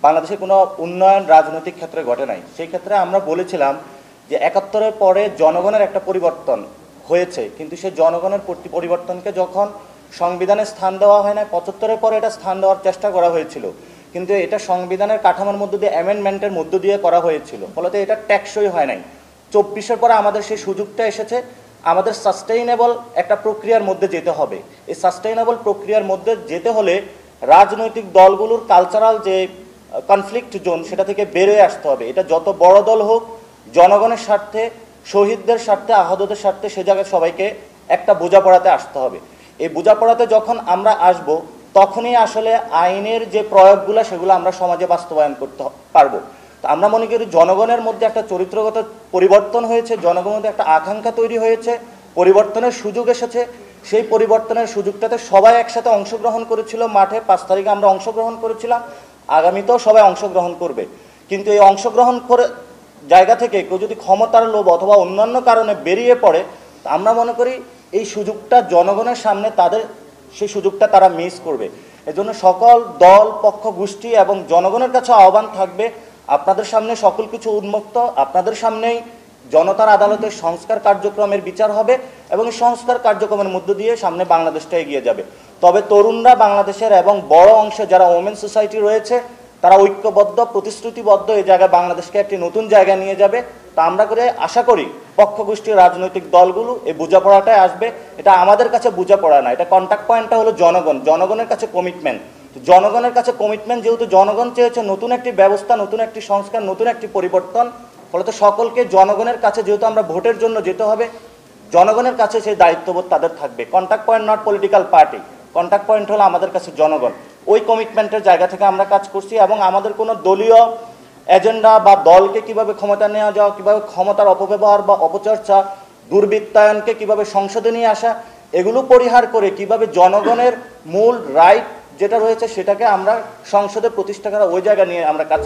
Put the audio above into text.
বাংলাদেশে কোনো উন্নয়ন রাজনৈতিক ক্ষেত্রে ঘটে নাই। সেই ক্ষেত্রে আমরা বলেছিলাম যে ৭১-এর পরে জনগণের একটা পরিবর্তন হয়েছে, কিন্তু সেই জনগণের পরিবর্তনকে যখন সংবিধানে স্থান দেওয়া হয় না, ৭৫-এর পরে এটা স্থান দেওয়ার চেষ্টা করা হয়েছিল, কিন্তু এটা সংবিধানের কাঠামোর মধ্য দিয়ে অ্যামেন্ডমেন্টের মধ্য দিয়ে করা হয়েছিল, ফলত এটা টেকসই হয় নাই। ২৪-এর পরে আমাদের সেই সুযোগটা এসেছে, আমাদের সাস্টেইনেবল একটা প্রক্রিয়ার মধ্যে যেতে হবে। এই সাস্টেইনেবল প্রক্রিয়ার মধ্যে যেতে হলে রাজনৈতিক দলগুলোর কালচারাল যে কনফ্লিক্ট জোন সেটা থেকে বেরোয় আসতে হবে। এটা যত বড় দল হোক, জনগণের স্বার্থে, শহীদদের স্বার্থে, আহতদের স্বার্থে সে জায়গায় সবাইকে একটা বোঝাপড়াতে আসতে হবে। এই বোঝাপড়াতে যখন আমরা আসব, তখনই আসলে আইনের যে প্রয়োগগুলো সেগুলো আমরা সমাজে বাস্তবায়ন করতে পারবো। তো আমরা মনে করি জনগণের মধ্যে একটা চরিত্রগত পরিবর্তন হয়েছে, জনগণের মধ্যে একটা আকাঙ্ক্ষা তৈরি হয়েছে, পরিবর্তনের সুযোগ এসেছে। সেই পরিবর্তনের সুযোগটাতে সবাই একসাথে অংশগ্রহণ করেছিল মাঠে। ৫ তারিখে আমরা অংশগ্রহণ করেছিলাম, আগামীতেও সবাই অংশগ্রহণ করবে। কিন্তু এই অংশগ্রহণ করে জায়গা থেকে কেউ যদি ক্ষমতার লোভ অথবা অন্যান্য কারণে বেরিয়ে পড়ে, আমরা মনে করি এই সুযোগটা জনগণের সামনে তাদের সেই সুযোগটা তারা মিস করবে। এজন্য সকল দল, পক্ষ, গোষ্ঠী এবং জনগণের কাছে আহ্বান থাকবে, আপনাদের সামনে সকল কিছু উন্মুক্ত, আপনাদের সামনেই জনতার আদালতের সংস্কার কার্যক্রমের বিচার হবে এবং এই সংস্কার কার্যক্রমের মধ্য দিয়ে সামনে বাংলাদেশটা এগিয়ে যাবে। তবে তরুণরা বাংলাদেশের এবং বড় অংশে যারা ওমেন সোসাইটি রয়েছে তারা ঐক্যবদ্ধ, প্রতিশ্রুতিবদ্ধ এই জায়গায় বাংলাদেশকে একটি নতুন জায়গায় নিয়ে যাবে। তা আমরা করে আশা করি পক্ষ গোষ্ঠীর রাজনৈতিক দলগুলো এই বোঝাপড়াটাই আসবে। এটা আমাদের কাছে বোঝাপড়া না, এটা কন্ট্যাক্ট পয়েন্টটা হলো জনগণ, জনগণের কাছে কমিটমেন্ট। জনগণের কাছে কমিটমেন্ট যেহেতু জনগণ চেয়েছে নতুন একটি ব্যবস্থা, নতুন একটি সংস্কার, নতুন একটি পরিবর্তন, ফলত সকলকে জনগণের কাছে যেহেতু আমরা ভোটের জন্য যেতে হবে, জনগণের কাছে সেই দায়িত্ববোধ তাদের থাকবে। Contact point not political party, contact point হলো আমাদের কাছে জনগণ। ওই কমিটমেন্টের জায়গা থেকে আমরা কাজ করছি এবং আমাদের কোনো দলীয় এজেন্ডা বা দলকে কিভাবে ক্ষমতা নেওয়া যাওয়া, কিভাবে ক্ষমতার অপব্যবহার বা অপচর্চা, দুর্বৃত্তায়নকে কিভাবে সংসদে নিয়ে আসা, এগুলো পরিহার করে কিভাবে জনগণের মূল রাইট যেটা রয়েছে সেটাকে আমরা সংসদে প্রতিষ্ঠা করা, ওই জায়গা নিয়ে আমরা কাজ